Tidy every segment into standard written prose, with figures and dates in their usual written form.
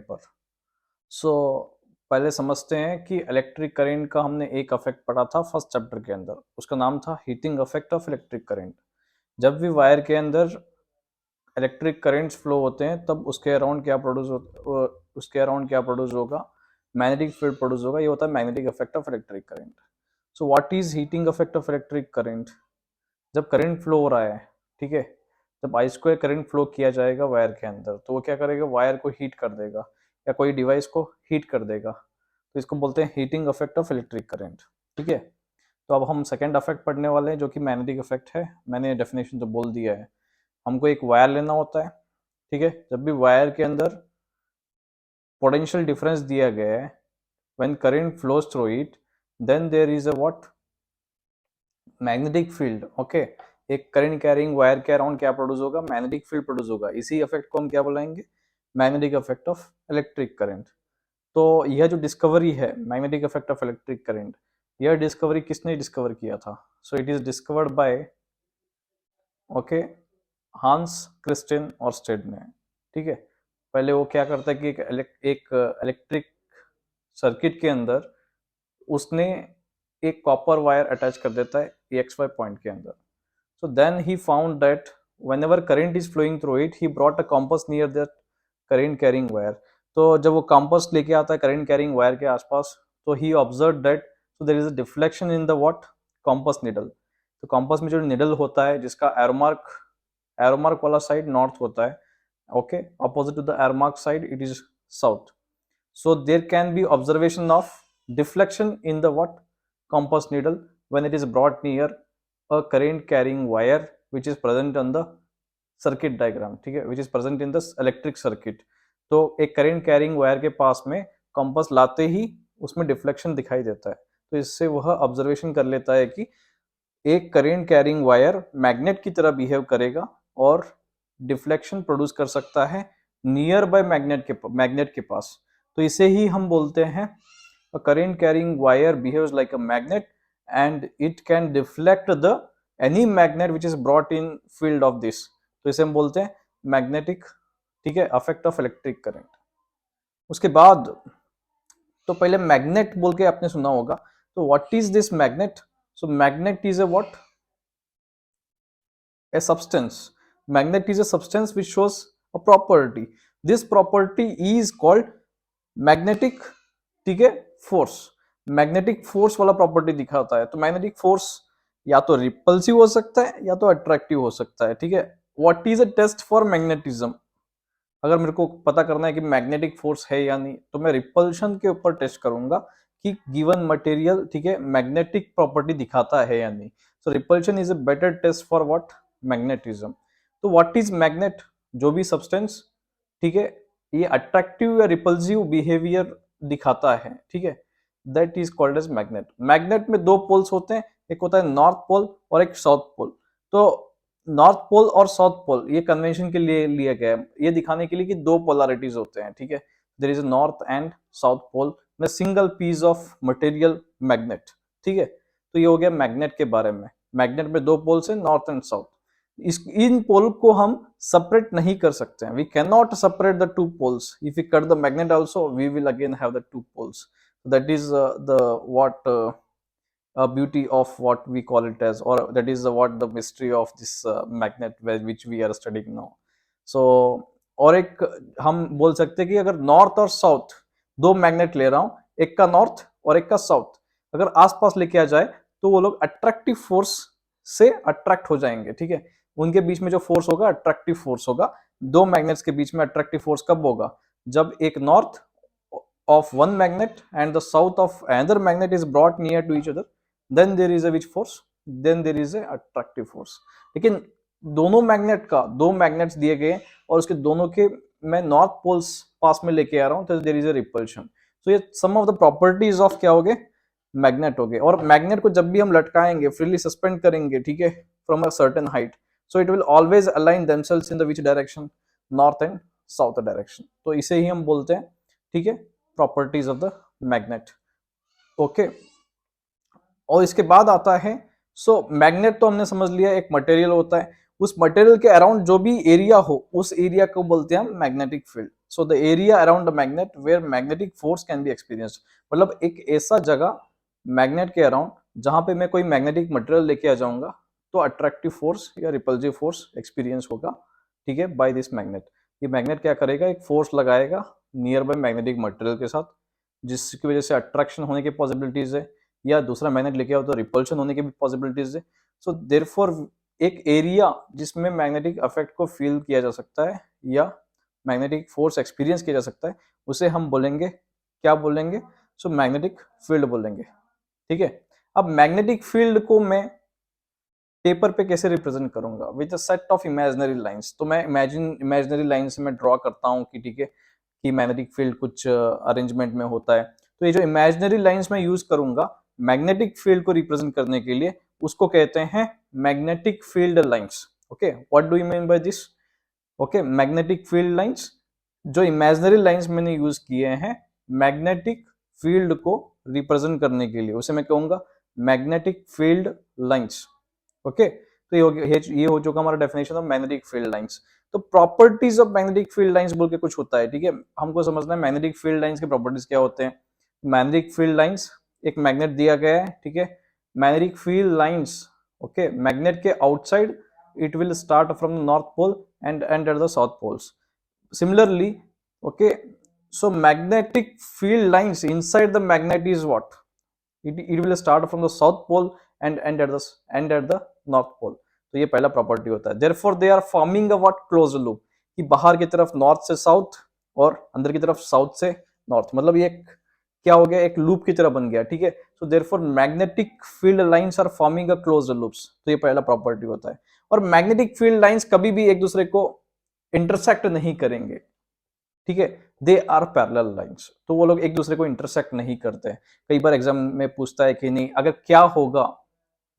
पर। सो पहले समझते हैं कि इलेक्ट्रिक करंट का हमने एक इफेक्ट पढ़ा था फर्स्ट चैप्टर के अंदर, उसका नाम था heating effect of electric current. जब भी वायर के अंदर इलेक्ट्रिक करंट्स फ्लो होते हैं तब उसके अराउंड क्या प्रोड्यूस होगा, मैग्नेटिक फील्ड प्रोड्यूस होगा। ये होता है magnetic effect of electric current. So what is heating effect of electric current? जब करंट फ्लो हो रहा है, ठीक है, जब आई स्क्वायर करंट फ्लो किया जाएगा वायर के अंदर तो वो क्या करेगा, वायर को हीट कर देगा या कोई डिवाइस को हीट कर देगा। तो इसको बोलते हैं heating effect of electric current. ठीक है, तो अब हम सेकेंड इफेक्ट पढ़ने वाले हैं जो कि मैग्नेटिक इफेक्ट है। मैंने डेफिनेशन तो बोल दिया है। हमको एक वायर लेना होता है, ठीक है। जब भी वायर के अंदर पोटेंशियल डिफरेंस दिया गया है, when current flows through it, then there is a what, magnetic field. Okay, एक करंट कैरिंग वायर के अराउंड क्या प्रोड्यूस होगा, मैग्नेटिक फील्ड प्रोड्यूस होगा। इसी इफेक्ट को हम क्या बुलाएंगे, magnetic effect of electric current. तो यह जो डिस्कवरी है magnetic effect of electric current, यह डिस्कवरी किसने डिस्कवर किया था? So it is discovered by, okay, Hans Christian Oersted ने। ठीक है, पहले वो क्या करता है कि एक इलेक्ट्रिक सर्किट के अंदर उसने एक कॉपर वायर अटैच कर देता है EXY पॉइंट के अंदर। So then he found that whenever current is flowing through it, he brought a compass near that current carrying wire। तो जब वो compass लेके आता है current carrying wire के आसपास, तो he observed that so there is a deflection in the what, compass needle। तो compass में जो needle होता है जिसका arrow mark वाला साइड नॉर्थ होता है, okay, opposite to the arrow mark side it is south। so there can be observation of deflection in the what, compass needle when it is brought near a current carrying wire which is present on the circuit diagram. ठीक है, which is present in the electric circuit. तो एक current carrying wire के पास में compass लाते ही उसमें deflection दिखाई देता है। तो इससे वह ऑब्जर्वेशन कर लेता है कि एक करंट कैरिंग वायर मैग्नेट की तरह बिहेव करेगा और डिफ्लेक्शन प्रोड्यूस कर सकता है नियर बाय मैग्नेट के पास। तो इसे ही हम बोलते हैं a current carrying wire behaves like a magnet and it can deflect the any magnet which is brought in field of this। तो इसे हम बोलते हैं मैग्नेटिक, ठीक है, अफेक्ट ऑफ इलेक्ट्रिक करंट। उसके बाद तो पहले मैग्नेट बोल के आपने सुना होगा, तो what is this magnet? So magnet is a what, a substance। magnet is a substance which shows a property। this property is called magnetic, ठीक है, फोर्स। मैग्नेटिक फोर्स वाला प्रॉपर्टी दिखाता है। तो मैग्नेटिक फोर्स या तो रिपल्सिव हो सकता है या तो अट्रैक्टिव हो सकता है। ठीक है, what is a test for magnetism? अगर मेरे को पता करना है कि मैग्नेटिक फोर्स है या नहीं, तो मैं रिपल्शन के ऊपर टेस्ट करूंगा कि गिवन मटेरियल, ठीक है, मैग्नेटिक प्रॉपर्टी दिखाता है या नहीं। So repulsion is a better test for what, magnetism. तो व्हाट इज मैग्नेट? जो भी सब्सटेंस, ठीक है, ये अट्रैक्टिव या रिपल्सिव बिहेवियर दिखाता है, ठीक है, that is called as magnet. Magnet में दो पोल्स होते हैं, एक होता है नॉर्थ पोल और एक साउथ पोल। तो नॉर्थ पोल और साउथ पोल ये कन्वेंशन के लिए लिया गया है, ये दिखाने के लिए कि दो पोलैरिटीज होते हैं। ठीक है, there is north and south pole में single piece of material magnet. ठीक है, तो ये हो गया मैग्नेट के बारे में। मैग्नेट में दो पोल्स हैं, नॉर्थ एंड साउथ। इन पोल को हम सेपरेट नहीं कर सकते हैं। We can not separate the two poles. If you cut the magnet also we will again have the two poles. That is the what beauty of what we call it as, or that is what the mystery of this magnet which we are studying now। so और एक हम बोल सकते हैं कि अगर north और south दो मैग्नेट ले रहा हूं, एक का नॉर्थ और एक का साउथ, अगर आसपास लेके आ जाए तो वो लोग अट्रैक्टिव फोर्स से अट्रैक्ट हो जाएंगे। ठीक है, उनके बीच में जो फोर्स होगा अट्रैक्टिव फोर्स होगा। दो मैग्नेट्स के बीच में अट्रैक्टिव फोर्स कब होगा? जब एक north of one magnet and the south of another magnet is brought near to each other, then there is a which force? then there is a attractive force। लेकिन दोनों magnet का, दो magnets दिए गए और उसके दोनों के मैं नॉर्थ पोल्स पास में लेके आ रहा हूं, तो देयर इज अ रिपल्शन। तो ये सम ऑफ द प्रॉपर्टीज ऑफ क्या हो गए, मैग्नेट हो गए। और मैग्नेट को जब भी हम लटकाएंगे, फ्रीली सस्पेंड करेंगे, ठीक है, from a certain height, so it will always align themselves in the which direction, north and south direction. तो इसे ही हम बोलते हैं, ठीक है, properties of the magnet. Okay, और इसके बाद आता है, सो मैग्नेट तो हमने समझ लिया एक मटेरियल होता है। उस मटेरियल के अराउंड जो भी एरिया हो उस एरिया को बोलते हैं हम magnetic field. So the area around the magnet where magnetic force can be experienced, मतलब एक ऐसा जगह मैग्नेट के अराउंड जहां पे मैं कोई मैग्नेटिक मटेरियल लेके आ जाऊंगा तो अट्रैक्टिव फोर्स या रिपल्सिव फोर्स एक्सपीरियंस होगा, ठीक है, बाय दिस मैग्नेट। ये मैग्नेट क्या करेगा, एक फोर्स लगाएगा नियर बाय मैग्नेटिक मटेरियल के साथ, जिसकी वजह से अट्रैक्शन होने की पॉसिबिलिटीज है, या दूसरा मैग्नेट लेके आओ तो रिपल्शन होने की भी पॉसिबिलिटीज है। सो देयरफॉर एक एरिया जिसमें मैग्नेटिक अफेक्ट को फील किया जा सकता है या मैग्नेटिक फोर्स एक्सपीरियंस किया जा सकता है, उसे हम बोलेंगे, क्या बोलेंगे, सो मैग्नेटिक फील्ड बोलेंगे, ठीक है। अब मैग्नेटिक फील्ड को मैं पेपर पे कैसे रिप्रेजेंट करूंगा, with a set of imaginary lines. तो मैं इमेजिनरी लाइन से मैं ड्रॉ करता हूँ कि ठीक है कि मैग्नेटिक फील्ड कुछ अरेंजमेंट में होता है। तो ये जो इमेजिनरी लाइंस मैं यूज करूंगा मैग्नेटिक फील्ड को रिप्रेजेंट करने के लिए, उसको कहते हैं magnetic field lines. Okay, what do you mean by this? Okay, magnetic field lines, जो इमेजिनरी लाइंस मैंने यूज किए हैं मैग्नेटिक फील्ड को रिप्रेजेंट करने के लिए, उसे मैं कहूंगा मैग्नेटिक फील्ड लाइंस। ओके, तो ये हो चुका हमारा definition of magnetic field lines. तो properties of magnetic field lines बोल के कुछ होता है, ठीक है, हमको समझना है मैग्नेटिक फील्ड लाइंस के प्रॉपर्टीज क्या होते हैं। मैग्नेटिक फील्ड लाइंस, एक मैग्नेट दिया गया है, ठीक है, magnetic field lines, okay, magnet के outside it will start from the north pole and end at the south poles. Similarly, okay, so magnetic field lines inside the magnet is what? It will start from the south pole and end at the north pole. तो ये पहला property होता है। Therefore they are forming a what? Closed loop, कि बाहर की तरफ north से साउथ और अंदर की तरफ साउथ से नॉर्थ, मतलब ये क्या हो गया, एक लूप की तरह बन गया, ठीक है। So therefore magnetic field lines are forming a closed loops, तो ये पहला प्रॉपर्टी होता है। और मैग्नेटिक फील्ड लाइंस कभी भी एक दूसरे को इंटरसेक्ट नहीं करेंगे, ठीक है, दे आर पैरेलल लाइंस, तो वो लोग एक दूसरे को इंटरसेक्ट नहीं करते। कई बार एग्जाम में पूछता है कि नहीं, अगर क्या होगा,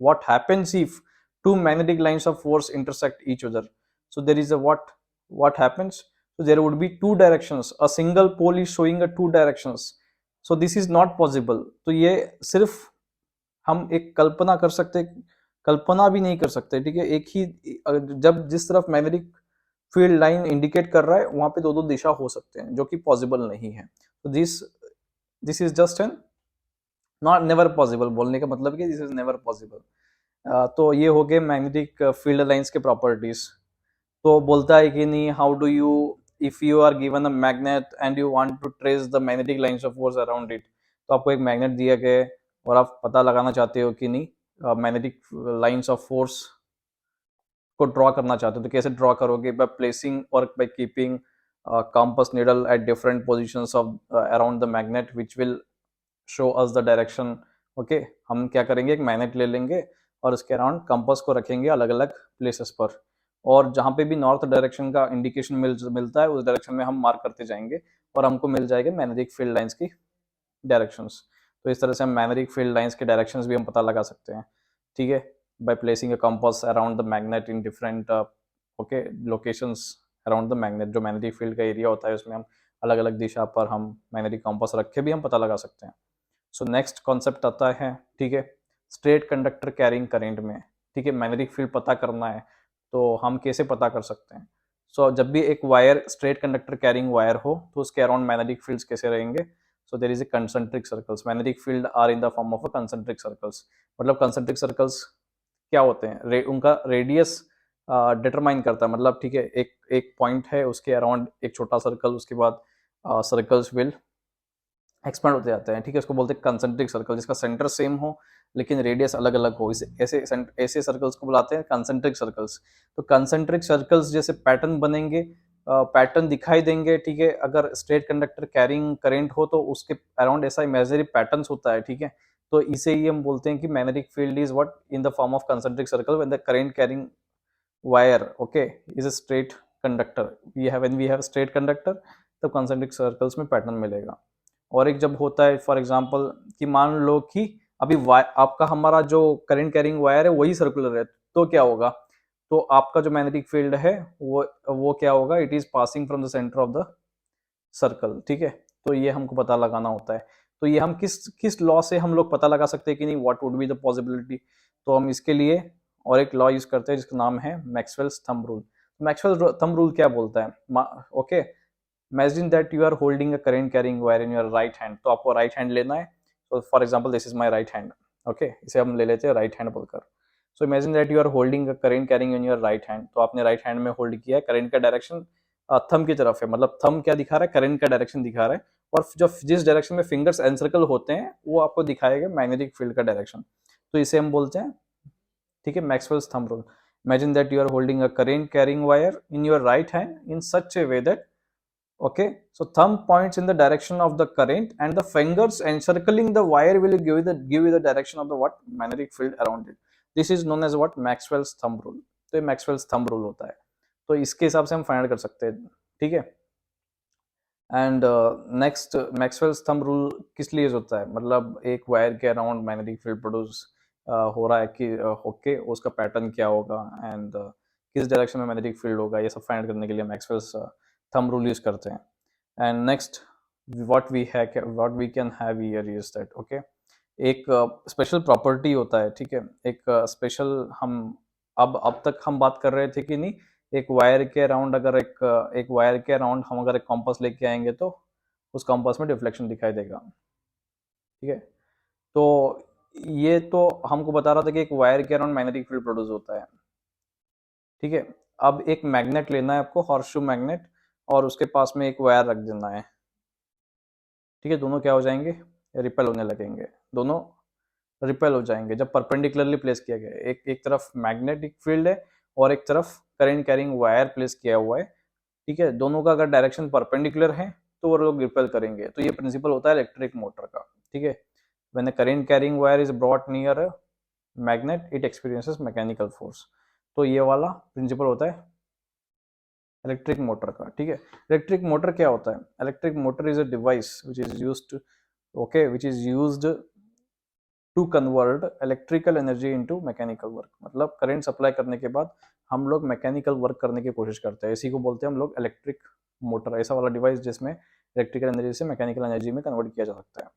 what happens if two magnetic lines of force intersect each other, so there is a what happens, so there would be two directions, a single pole is showing a two directions, so this is not possible। तो ये सिर्फ हम एक कल्पना कर सकते, कल्पना भी नहीं कर सकते, ठीक है, एक ही जब जिस तरफ मैग्नेटिक फील्ड लाइन इंडिकेट कर रहा है वहां पे दो दो दिशा हो सकते हैं, जो कि पॉसिबल नहीं है। तो this is just an not never possible, बोलने का मतलब कि दिस इज नेवर पॉसिबल। तो ये हो गए मैग्नेटिक फील्ड लाइंस के प्रॉपर्टीज। तो बोलता है कि नहीं, how do you, if you are given a magnet and you want to trace the magnetic lines of force around it, तो आपको एक मैग्नेट दिया गया है और आप पता लगाना चाहते हो कि नहीं मैग्नेटिक लाइंस ऑफ फोर्स को ड्रॉ करना चाहते हो, तो कैसे ड्रॉ करोगे, बाय प्लेसिंग और by keeping compass needle at different positions of around the magnet which will show us the direction. Okay, हम क्या करेंगे, एक मैग्नेट ले लेंगे और उसके अराउंड कंपास को रखेंगे अलग अलग प्लेसेस पर, और जहां पे भी नॉर्थ डायरेक्शन का इंडिकेशन मिलता है उस डायरेक्शन में हम मार्क करते जाएंगे और हमको मिल जाएगा मैग्नेटिक फील्ड लाइंस की डायरेक्शंस। तो इस तरह से हम मैग्नेटिक फील्ड लाइंस के डायरेक्शंस भी हम पता लगा सकते हैं, ठीक है, by placing a compass around the magnet in different okay locations around the magnet. जो मैग्नेटिक फील्ड का एरिया होता है उसमें हम अलग अलग दिशा पर हम मैग्नेटिक कंपास रख के भी हम पता लगा सकते हैं। सो नेक्स्ट कॉन्सेप्ट आता है, ठीक है, स्ट्रेट कंडक्टर कैरिंग करेंट में, ठीक है, मैग्नेटिक फील्ड पता करना है तो हम कैसे पता कर सकते हैं। सो जब भी एक wire straight conductor carrying wire हो तो उसके अराउंड मैग्नेटिक फील्ड्स कैसे रहेंगे, so there is a concentric circles, magnetic field are in the form of a concentric circles. मतलब कंसेंट्रिक सर्कल्स क्या होते हैं, उनका रेडियस डिटरमाइन करता है, मतलब ठीक है, एक एक पॉइंट है उसके अराउंड एक छोटा सर्कल, उसके बाद सर्कल्स विल एक्सपेंड होते जाते हैं, ठीक है, उसको बोलते हैं कंसेंट्रिक सर्कल, जिसका सेंटर सेम हो लेकिन रेडियस अलग अलग हो, इसे ऐसे ऐसे सर्कल्स को बुलाते हैं कंसेंट्रिक सर्कल्स। तो कंसेंट्रिक सर्कल्स जैसे पैटर्न बनेंगे, पैटर्न दिखाई देंगे, ठीक है, अगर स्ट्रेट कंडक्टर कैरिंग करेंट हो तो उसके अराउंड ऐसा इमेजिनरी पैटर्न होता है, ठीक है। तो इसे ही हम बोलते हैं कि magnetic field is what in the form of concentric circle when the current carrying wire okay is a straight conductor, when we have straight conductor तब कंसेंट्रिक सर्कल्स में पैटर्न मिलेगा। और एक जब होता है फॉर एग्जांपल कि मान लो कि अभी आपका हमारा जो करंट कैरिंग वायर है वही सर्कुलर है, तो क्या होगा, तो आपका जो मैग्नेटिक फील्ड है वो क्या होगा, it is passing from the centre of the circle, ठीक है। तो ये हमको पता लगाना होता है। तो ये हम किस किस लॉ से हम लोग पता लगा सकते हैं कि नहीं, what would be the possibility, तो हम इसके लिए और एक लॉ यूज करते हैं जिसका नाम है Maxwell's thumb rule. Maxwell thumb rule क्या बोलता है? Okay, imagine that you are holding a current carrying wire in your right hand. तो आपको राइट हैंड लेना है। तो for example this is my right hand. Okay, इसे हम ले लेते हैं राइट हैंड बोलकर। So imagine that you are holding a current carrying in your right hand. तो आपने राइट हैंड में होल्ड किया है, करंट का डायरेक्शन थंब की तरफ है, मतलब थंब क्या दिखा रहा है? करंट का डायरेक्शन दिखा रहा है। और जो जिस डायरेक्शन में फिंगर्स एनसर्कल होते हैं वो आपको दिखाएगा मैग्नेटिक फील्ड का डायरेक्शन। तो इसे हम बोलते हैं, ठीक है, Maxwell's thumb rule. Imagine that you are holding a current carrying wire in your right hand in such a way that, okay, so thumb points in the direction of the current and the fingers encircling the wire will give you the direction of the what magnetic field around it. This is known as what Maxwell's thumb rule. तो ये Maxwell's thumb rule होता है। तो इसके हिसाब से हम find कर सकते हैं, ठीक है। And next, Maxwell's thumb rule किस लिए होता है? मतलब एक वायर के अराउंड मैग्नेटिक फील्ड प्रोड्यूस हो रहा है कि ओके, उसका पैटर्न क्या होगा एंड किस डायरेक्शन में मैग्नेटिक फील्ड होगा, ये सब फाइंड करने के लिए मैक्सवेल्स थंब रूल यूज करते हैं। And next, what we can have here is that, okay, एक स्पेशल प्रॉपर्टी होता है, ठीक है, एक स्पेशल हम अब तक हम बात कर रहे थे कि नहीं, एक वायर के अराउंड अगर एक वायर के अराउंड हम अगर एक कॉम्पास लेके आएंगे तो उस कॉम्पास में डिफ्लेक्शन दिखाई देगा, ठीक है। तो ये तो हमको बता रहा था कि एक वायर के अराउंड मैग्नेटिक फील्ड प्रोड्यूस होता है, ठीक है। अब एक मैग्नेट लेना है आपको, हॉर्सशू मैग्नेट, और उसके पास में एक वायर रख देना है, ठीक है। दोनों क्या हो जाएंगे? रिपेल होने लगेंगे, दोनों रिपेल हो जाएंगे जब परपेंडिकुलरली प्लेस किया गया है। एक तरफ मैग्नेटिक फील्ड है और एक तरफ करंट कैरिंग वायर प्लेस किया हुआ है, ठीक है। दोनों का अगर डायरेक्शन परपेंडिकुलर है तो वो लोग रिपेल करेंगे। तो ये प्रिंसिपल होता है इलेक्ट्रिक मोटर का, ठीक है। When the current carrying wire is brought near a magnet it experiences mechanical force. तो ये वाला प्रिंसिपल होता है इलेक्ट्रिक मोटर का, ठीक है। इलेक्ट्रिक मोटर क्या होता है? Electric motor is a device which is used, okay, which is used to convert electrical energy into mechanical work. मतलब करंट सप्लाई करने के बाद हम लोग मैकेनिकल वर्क करने की कोशिश करते हैं, इसी को बोलते हैं हम लोग इलेक्ट्रिक मोटर। ऐसा वाला डिवाइस जिसमें इलेक्ट्रिकल एनर्जी से मैकेनिकल एनर्जी में कन्वर्ट किया जा सकता है।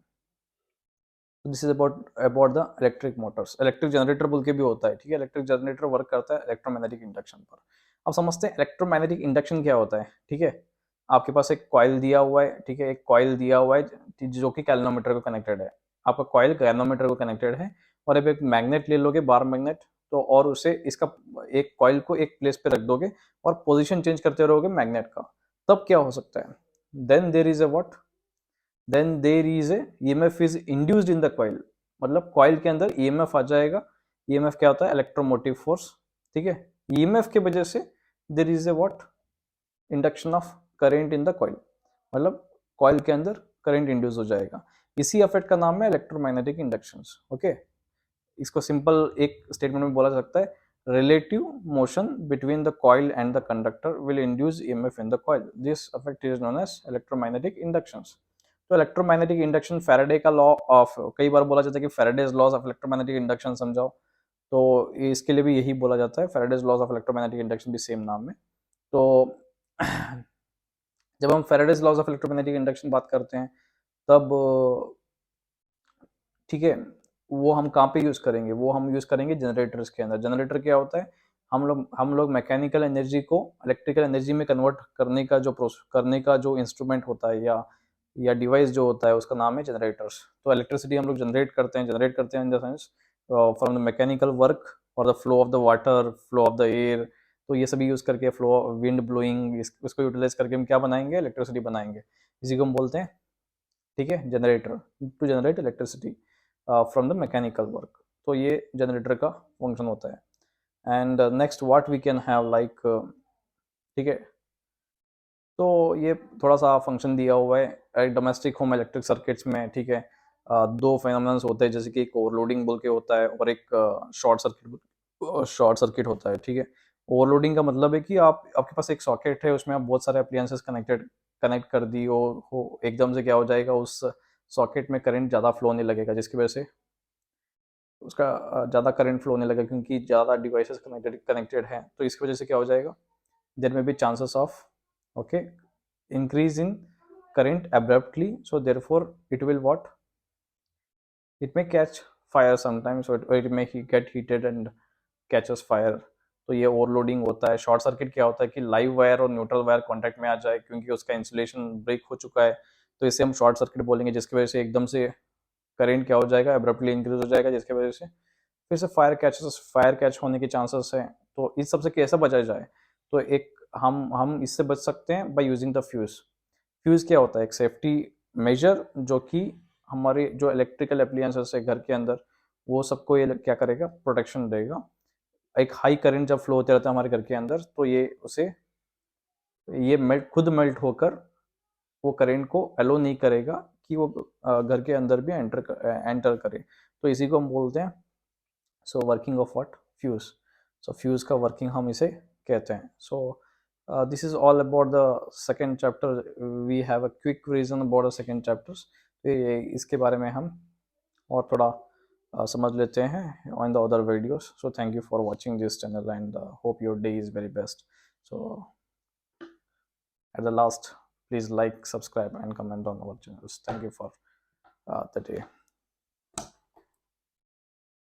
This is about the electric Motors. Electric generator बोल के भी होता है, ठीक है। इलेक्ट्रिक जनरेटर वर्क करता है इलेक्ट्रोमैग्नेटिक इंडक्शन पर। अब समझते हैं इलेक्ट्रोमैग्नेटिक इंडक्शन क्या होता है, ठीक है। आपके पास एक कॉइल दिया हुआ है, ठीक है, एक कॉइल दिया हुआ है जो कि कैल्वोमीटर को कनेक्टेड है। आपका कॉइल कैल्वोमीटर को कनेक्टेड है, और अब एक मैग्नेट ले लोगे, बार मैग्नेट, तो और उसे इसका एक कॉइल को एक प्लेस पे रख दोगे और पोजीशन चेंज करते रहोगे मैग्नेट का। तब क्या हो सकता है? Then there is a what, then there is a EMF is induced in the coil. मतलब कॉइल के अंदर ईएमएफ आ जाएगा। ईएमएफ क्या होता है? इलेक्ट्रोमोटिव फोर्स, ठीक है। ईएमएफ की वजह से देर is A what, induction of current in the coil. मतलब कॉइल के अंदर करंट इंड्यूस हो जाएगा। इसी इफेक्ट का नाम है इलेक्ट्रोमैग्नेटिक इंडक्शन, ओके। इसको सिंपल एक स्टेटमेंट में बोला जा सकता है, relative motion between the coil and the conductor will induce EMF in the coil. This effect is known as electromagnetic inductions. तो इलेक्ट्रोमैग्नेटिक इंडक्शन फैराडे का लॉ ऑफ, कई बार बोला जाता है कि Faraday's laws of electromagnetic induction समझाओ, तो इसके लिए भी यही बोला जाता है, Faraday's laws of electromagnetic induction भी सेम नाम है। तो जब हम Faraday's laws of electromagnetic induction बात करते हैं तब, ठीक है, वो हम कहाँ पे यूज करेंगे? वो हम यूज करेंगे जनरेटर्स के अंदर। जनरेटर क्या होता है? हम लोग मैकेनिकल एनर्जी को इलेक्ट्रिकल एनर्जी में कन्वर्ट करने का जो इंस्ट्रूमेंट होता है या डिवाइस जो होता है उसका नाम है जनरेटर्स। तो इलेक्ट्रिसिटी हम लोग जनरेट करते हैं in the sense from the mechanical work और the flow of the water, flow of the air. तो ये सभी यूज करके, फ्लो विंड ब्लोइंग, इसको यूटिलाइज करके हम क्या बनाएंगे? इलेक्ट्रिसिटी बनाएंगे। इसी को हम बोलते हैं, ठीक है, generator, to generate electricity from the mechanical work. तो ये जनरेटर का फंक्शन होता है। And next what we can have like, ठीक है, तो ये थोड़ा सा फंक्शन दिया हुआ है डोमेस्टिक होम इलेक्ट्रिक सर्किट्स में, ठीक है। दो फेनोमेनन्स होते हैं, जैसे कि एक ओवरलोडिंग बोल के होता है और एक शॉर्ट सर्किट होता है, ठीक है। ओवरलोडिंग का मतलब है कि आपके पास एक सॉकेट है, उसमें आप बहुत सारे अप्लायंसेस कनेक्ट कर दी हो एकदम से क्या हो जाएगा, उस सॉकेट में करंट ज़्यादा फ्लो होने लगेगा, जिसकी वजह से उसका ज़्यादा करंट फ्लो होने लगेगा, क्योंकि ज़्यादा डिवाइसेस कनेक्टेड हैं। तो इसकी वजह से क्या हो जाएगा? There may be chances of, okay, increase in current abruptly, so therefore it will what, it may catch fire sometimes, or it may get heated and catches fire, तो ये ओवरलोडिंग होता है। शॉर्ट सर्किट क्या होता है कि live wire और neutral wire contact में आ जाए क्योंकि उसका इंसुलेशन ब्रेक हो चुका है, तो इसे हम शॉर्ट सर्किट बोलेंगे, जिसकी वजह से एकदम से करंट क्या हो जाएगा, एब्रप्टली इंक्रीज हो जाएगा, जिसकी वजह से फिर से फायर कैच होने के चांसेस है। तो इस सबसे कैसे बचा जाए, तो एक हम इससे बच सकते हैं by using the fuse. Fuse क्या होता है, एक सेफ्टी मेजर जो कि हमारे जो इलेक्ट्रिकल अप्लायंसेस है घर के अंदर, वो सबको ये क्या करेगा, प्रोटेक्शन देगा। एक हाई करंट जब फ्लो होते रहता है हमारे घर के अंदर, तो ये उसे ये मेल्ट खुद मेल्ट होकर वो करंट को अलो नहीं करेगा कि वो घर के अंदर भी एंटर करे। तो इसी को हम बोलते हैं so working of what, fuse. So fuse का वर्किंग हम इसे कहते हैं। So this is all about the second chapter. We have a quick reason about the second chapters. इसके बारे में हम और थोड़ा समझ लेते हैं on the other videos. So thank you for watching this channel and hope your day is very best. So at the last, please like, subscribe and comment on our channels. Thank you for the day.